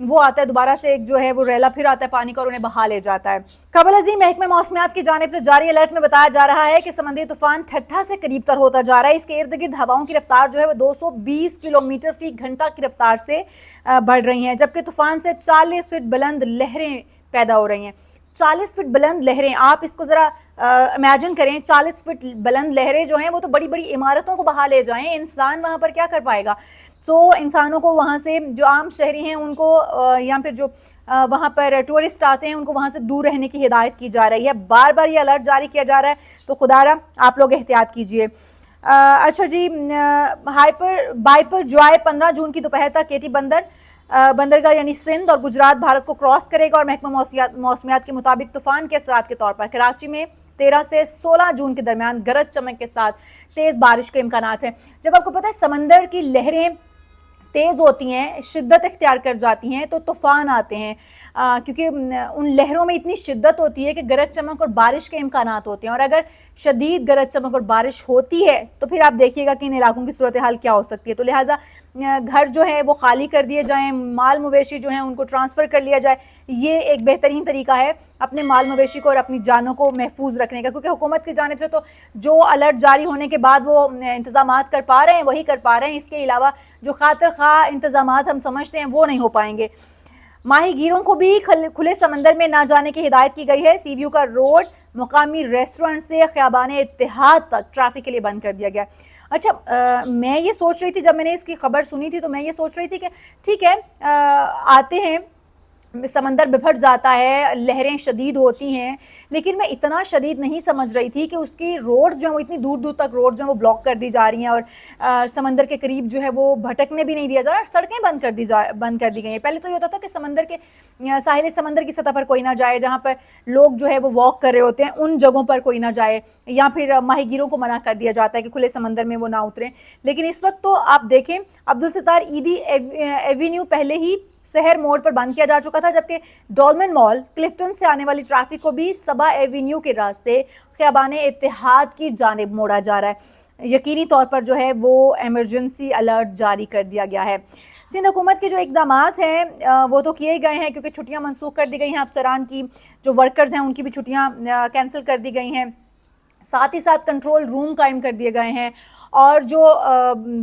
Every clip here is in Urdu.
وہ آتا ہے دوبارہ سے ایک جو ہے وہ ریلا پھر آتا ہے پانی کا اور انہیں بہا لے جاتا ہے۔ خبر عظیم محکمہ موسمیات کی جانب سے جاری الرٹ میں بتایا جا رہا ہے کہ سمندری طوفان ٹھٹھا سے قریب تر ہوتا جا رہا ہے۔ اس کے ارد گرد ہواؤں کی رفتار جو ہے وہ 220 کلومیٹر فی گھنٹہ کی رفتار سے بڑھ رہی ہیں، جبکہ طوفان سے 40 فٹ بلند لہریں پیدا ہو رہی ہیں۔ 40 فٹ بلند لہریں، آپ اس کو ذرا امیجن کریں، 40 فٹ بلند لہریں جو ہیں وہ تو بڑی بڑی عمارتوں کو بہا لے جائیں، انسان وہاں پر کیا کر پائے گا؟ انسانوں کو وہاں سے جو عام شہری ہیں ان کو یا پھر جو وہاں پر ٹورسٹ آتے ہیں ان کو وہاں سے دور رہنے کی ہدایت کی جا رہی ہے۔ بار بار یہ الرٹ جاری کیا جا رہا ہے، تو خدا را آپ لوگ احتیاط کیجئے۔ اچھا جی، بائپر جوائے 15 جون کی دوپہر تک کیٹی بندرگاہ یعنی سندھ اور گجرات بھارت کو کراس کرے گا، اور محکمہ موسمیات کے مطابق طوفان کے اثرات کے طور پر کراچی میں 13 سے 16 جون کے درمیان گرج چمک کے ساتھ تیز بارش کے امکانات ہیں۔ جب آپ کو پتہ ہے سمندر کی لہریں تیز ہوتی ہیں، شدت اختیار کر جاتی ہیں، تو طوفان آتے ہیں، کیونکہ ان لہروں میں اتنی شدت ہوتی ہے کہ گرج چمک اور بارش کے امکانات ہوتے ہیں، اور اگر شدید گرج چمک اور بارش ہوتی ہے تو پھر آپ دیکھیے گا کہ ان علاقوں کی صورتحال کیا ہو سکتی ہے۔ تو لہٰذا گھر جو ہے وہ خالی کر دیے جائیں، مال مویشی جو ہیں ان کو ٹرانسفر کر لیا جائے۔ یہ ایک بہترین طریقہ ہے اپنے مال مویشی کو اور اپنی جانوں کو محفوظ رکھنے کا، کیونکہ حکومت کی جانب سے تو جو الرٹ جاری ہونے کے بعد وہ انتظامات کر پا رہے ہیں وہی کر پا رہے ہیں، اس کے علاوہ جو خاطر خواہ انتظامات ہم سمجھتے ہیں وہ نہیں ہو پائیں گے۔ ماہی گیروں کو بھی کھلے سمندر میں نہ جانے کی ہدایت کی گئی ہے۔ سی ویو کا روڈ مقامی ریسٹورنٹ سے خیابان اتحاد تک ٹریفک کے لیے بند کر دیا گیا۔ اچھا، میں یہ سوچ رہی تھی جب میں نے اس کی خبر سنی تھی تو میں یہ سوچ رہی تھی کہ ٹھیک ہے، آتے ہیں، سمندر بپھٹ جاتا ہے، لہریں شدید ہوتی ہیں، لیکن میں اتنا شدید نہیں سمجھ رہی تھی کہ اس کی روڈز جو ہیں وہ اتنی دور دور تک روڈز جو ہیں وہ بلاک کر دی جا رہی ہیں، اور سمندر کے قریب جو ہے وہ بھٹکنے بھی نہیں دیا جا رہا، سڑکیں بند کر دی گئی ہیں۔ پہلے تو یہ ہوتا تھا کہ سمندر کے ساحل سمندر کی سطح پر کوئی نہ جائے، جہاں پر لوگ جو ہے وہ واک کر رہے ہوتے ہیں ان جگہوں پر کوئی نہ جائے، یا پھر ماہی گیروں کو منع کر دیا جاتا ہے کہ کھلے سمندر میں وہ نہ اتریں۔ لیکن اس وقت تو آپ دیکھیں عبدالستار ایدی ایوینیو پہلے ہی سحر موڑ پر بند کیا جا چکا تھا، جبکہ ڈولمن مال کلفٹن سے آنے والی ٹریفک کو بھی سبا ایوینیو کے راستے خیابان اتحاد کی جانب موڑا جا رہا ہے۔ یقینی طور پر جو ہے وہ ایمرجنسی الرٹ جاری کر دیا گیا ہے۔ سندھ حکومت کے جو اقدامات ہیں وہ تو کیے گئے ہیں، کیونکہ چھٹیاں منسوخ کر دی گئی ہیں، افسران کی جو ورکرز ہیں ان کی بھی چھٹیاں کینسل کر دی گئی ہیں، ساتھ ہی ساتھ کنٹرول روم قائم کر دیے گئے ہیں، اور جو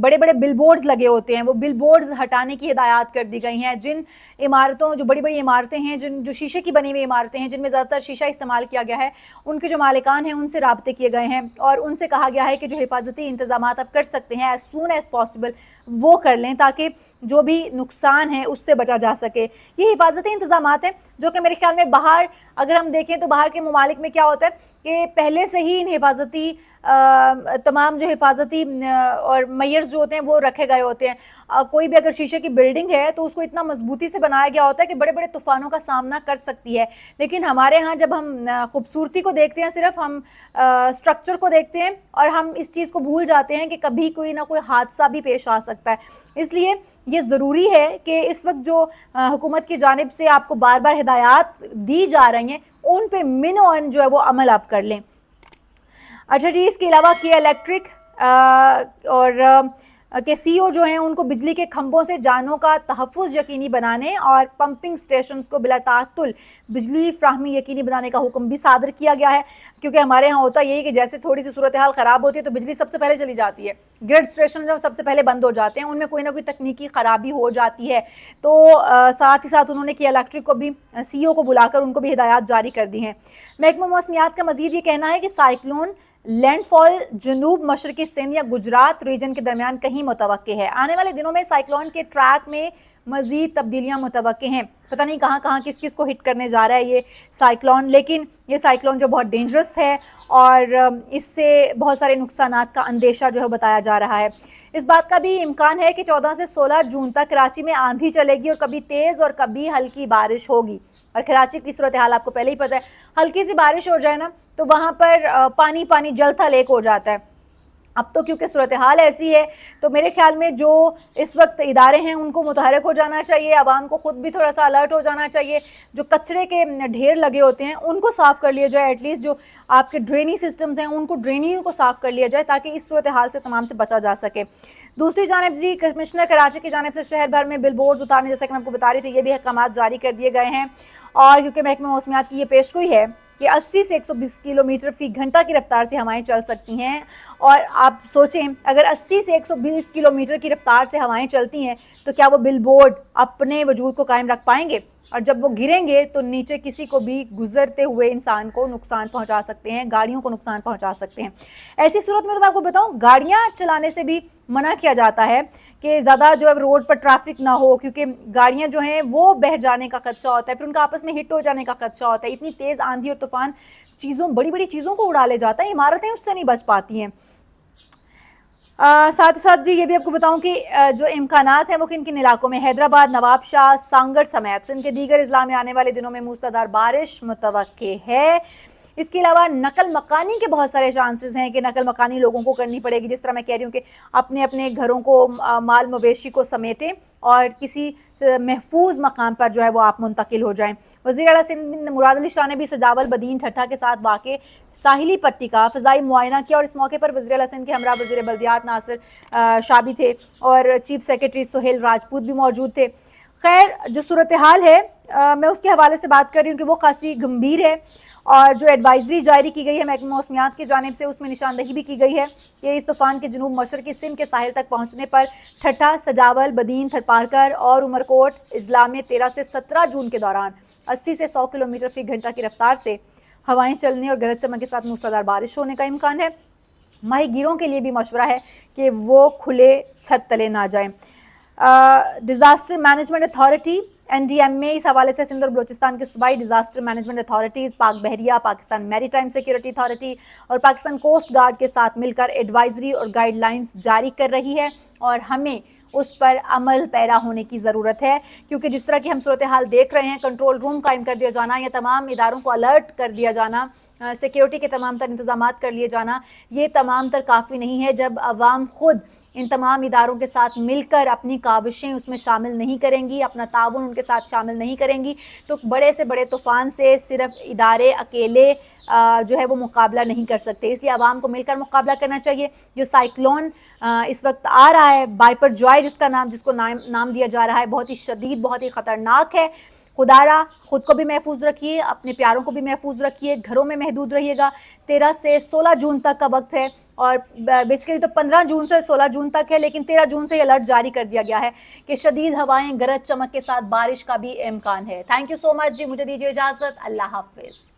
بڑے بڑے بل بورڈز لگے ہوتے ہیں وہ بل بورڈز ہٹانے کی ہدایات کر دی گئی ہیں۔ جن عمارتوں جو بڑی بڑی عمارتیں ہیں، جو شیشے کی بنی ہوئی عمارتیں ہیں، جن میں زیادہ تر شیشہ استعمال کیا گیا ہے، ان کے جو مالکان ہیں ان سے رابطے کیے گئے ہیں، اور ان سے کہا گیا ہے کہ جو حفاظتی انتظامات آپ کر سکتے ہیں ایز سون ایز پاسبل وہ کر لیں، تاکہ جو بھی نقصان ہے اس سے بچا جا سکے۔ یہ حفاظتی انتظامات ہیں جو کہ میرے خیال میں باہر اگر ہم دیکھیں تو باہر کے ممالک میں کیا ہوتا ہے کہ پہلے سے ہی ان حفاظتی تمام جو حفاظتی اور میئرز جو ہوتے ہیں وہ رکھے گئے ہوتے ہیں۔ کوئی بھی اگر شیشے کی بلڈنگ ہے تو اس کو اتنا مضبوطی سے بنایا گیا ہوتا ہے کہ بڑے بڑے طوفانوں کا سامنا کر سکتی ہے، لیکن ہمارے ہاں جب ہم خوبصورتی کو دیکھتے ہیں، صرف ہم سٹرکچر کو دیکھتے ہیں، اور ہم اس چیز کو بھول جاتے ہیں کہ کبھی کوئی نہ کوئی حادثہ بھی پیش آ سکتا ہے۔ اس لیے یہ ضروری ہے کہ اس وقت جو حکومت کی جانب سے آپ کو بار بار ہدایات دی جا رہی ہیں ان پہ من جو ہے وہ عمل آپ کر لیں۔ اچھا جی، اس کے علاوہ کے الیکٹرک اور کے سی او جو ہیں ان کو بجلی کے کھمبوں سے جانوں کا تحفظ یقینی بنانے اور پمپنگ سٹیشنز کو بلا تعطل بجلی فراہمی یقینی بنانے کا حکم بھی صادر کیا گیا ہے، کیونکہ ہمارے ہاں ہوتا یہی کہ جیسے تھوڑی سی صورتحال خراب ہوتی ہے تو بجلی سب سے پہلے چلی جاتی ہے، گرڈ اسٹیشن جو سب سے پہلے بند ہو جاتے ہیں، ان میں کوئی نہ کوئی تکنیکی خرابی ہو جاتی ہے۔ تو ساتھ ہی ساتھ انہوں نے کے الیکٹرک کو بھی سی او کو بلا کر ان کو بھی ہدایات جاری کر دی ہیں۔ محکمہ موسمیات کا مزید یہ کہنا ہے کہ سائیکلون لینڈ فال جنوب مشرقی سندھ یا گجرات ریجن کے درمیان کہیں متوقع ہے۔ آنے والے دنوں میں سائیکلون کے ٹریک میں مزید تبدیلیاں متوقع ہیں، پتہ نہیں کہاں کہاں کس کس کو ہٹ کرنے جا رہا ہے یہ سائیکلون، لیکن یہ سائیکلون جو بہت ڈینجرس ہے اور اس سے بہت سارے نقصانات کا اندیشہ جو ہے بتایا جا رہا ہے۔ اس بات کا بھی امکان ہے کہ 14 سے 16 جون تک کراچی میں آندھی چلے گی اور کبھی تیز اور کبھی ہلکی بارش ہوگی، اور کراچی کی صورتحال آپ کو پہلے ہی پتہ ہے، ہلکی سی بارش ہو جائے نا تو وہاں پر پانی جل تھل ایک ہو جاتا ہے، اب تو کیونکہ صورتحال ایسی ہے تو میرے خیال میں جو اس وقت ادارے ہیں ان کو متحرک ہو جانا چاہیے، عوام کو خود بھی تھوڑا سا الرٹ ہو جانا چاہیے، جو کچرے کے ڈھیر لگے ہوتے ہیں ان کو صاف کر لیا جائے، ایٹ لیسٹ جو آپ کے ڈرینی سسٹمز ہیں ان کو ڈرینیوں کو صاف کر لیا جائے تاکہ اس صورتحال سے تمام سے بچا جا سکے۔ دوسری جانب جی کمشنر کراچی کی جانب سے شہر بھر میں بل بورڈز اتارنے، جیسا کہ میں آپ کو بتا رہی تھی، یہ بھی احکامات جاری کر دیے گئے ہیں، اور کیونکہ محکمہ موسمیات کی یہ پیشگوئی ہے کہ 80 سے 120 کلومیٹر فی گھنٹہ کی رفتار سے ہوائیں چل سکتی ہیں، اور آپ سوچیں اگر 80 سے 120 کلومیٹر کی رفتار سے ہوائیں چلتی ہیں تو کیا وہ بل بورڈ اپنے وجود کو قائم رکھ پائیں گے؟ اور جب وہ گریں گے تو نیچے کسی کو بھی گزرتے ہوئے انسان کو نقصان پہنچا سکتے ہیں، گاڑیوں کو نقصان پہنچا سکتے ہیں۔ ایسی صورت میں تو میں آپ کو بتاؤں گاڑیاں چلانے سے بھی منع کیا جاتا ہے کہ زیادہ جو ہے روڈ پر ٹریفک نہ ہو، کیونکہ گاڑیاں جو ہیں وہ بہہ جانے کا خدشہ ہوتا ہے، پھر ان کا آپس میں ہٹ ہو جانے کا خدشہ ہوتا ہے، اتنی تیز آندھی اور طوفان بڑی بڑی چیزوں کو اڑا لے جاتا ہے، عمارتیں اس سے نہیں بچ پاتی ہیں۔ ساتھ ساتھ جی یہ بھی آپ کو بتاؤں کہ جو امکانات ہیں وہ کن کن علاقوں میں، حیدرآباد، نواب شاہ، سانگڑ سمیت سندھ کے دیگر اضلاع میں آنے والے دنوں میں موسلادھار بارش متوقع ہے۔ اس کے علاوہ نقل مکانی کے بہت سارے چانسز ہیں کہ نقل مکانی لوگوں کو کرنی پڑے گی، جس طرح میں کہہ رہی ہوں کہ اپنے اپنے گھروں کو، مال مویشی کو سمیٹیں اور کسی محفوظ مقام پر جو ہے وہ آپ منتقل ہو جائیں۔ وزیر اعلیٰ سندھ مراد علی شاہ نے بھی سجاول بدین ٹھٹھا کے ساتھ واقع ساحلی پٹی کا فضائی معائنہ کیا، اور اس موقع پر وزیر اعلیٰ سندھ کے ہمراہ وزیر بلدیات ناصر شاہ بھی تھے اور چیف سیکرٹری سہیل راجپوت بھی موجود تھے۔ خیر جو صورتحال ہے میں اس کے حوالے سے بات کر رہی ہوں کہ وہ خاصی گمبھیر ہے، اور جو ایڈوائزری جاری کی گئی ہے محکمہ موسمیات کی جانب سے اس میں نشاندہی بھی کی گئی ہے کہ اس طوفان کے جنوب مشرقی سندھ کے ساحل تک پہنچنے پر ٹھٹھا، سجاول، بدین، تھرپارکر اور عمرکوٹ اضلاع میں 13 سے 17 جون کے دوران 80 سے 100 کلومیٹر فی گھنٹہ کی رفتار سے ہوائیں چلنے اور گرج چمک کے ساتھ موسلادھار بارش ہونے کا امکان ہے۔ ماہی گیروں کے لیے بھی مشورہ ہے کہ وہ کھلے چھت تلے نہ جائیں۔ ڈیزاسٹر مینجمنٹ اتھارٹی NDMA اس حوالے سے سندھ اور بلوچستان کے صوبائی ڈیزاسٹر مینجمنٹ اتھارٹیز، پاک بحریہ، پاکستان میری ٹائم سیکیورٹی اتھارٹی اور پاکستان کوسٹ گارڈ کے ساتھ مل کر ایڈوائزری اور گائیڈ لائنز جاری کر رہی ہے، اور ہمیں اس پر عمل پیرا ہونے کی ضرورت ہے، کیونکہ جس طرح کی ہم صورتحال دیکھ رہے ہیں، کنٹرول روم قائم کر دیا جانا یا تمام اداروں کو الرٹ کر دیا جانا، سیکیورٹی کے تمام تر انتظامات کر لیے جانا، یہ تمام تر کافی نہیں ہے۔ جب عوام خود ان تمام اداروں کے ساتھ مل کر اپنی کاوشیں اس میں شامل نہیں کریں گی، اپنا تعاون ان کے ساتھ شامل نہیں کریں گی، تو بڑے سے بڑے طوفان سے صرف ادارے اکیلے جو ہے وہ مقابلہ نہیں کر سکتے، اس لیے عوام کو مل کر مقابلہ کرنا چاہیے۔ جو سائیکلون اس وقت آ رہا ہے، بائپر جوائے جس کو نام دیا جا رہا ہے، بہت ہی شدید، بہت ہی خطرناک ہے۔ خدا را خود کو بھی محفوظ رکھیے، اپنے پیاروں کو بھی محفوظ رکھیے، گھروں میں محدود رہیے گا۔ 13 سے 16 جون تک کا وقت ہے، اور بیسیکلی تو 15 جون سے 16 جون تک ہے، لیکن 13 جون سے یہ الرٹ جاری کر دیا گیا ہے کہ شدید ہوائیں، گرج چمک کے ساتھ بارش کا بھی امکان ہے۔ تھینک یو سو مچ جی، مجھے دیجیے اجازت، اللہ حافظ۔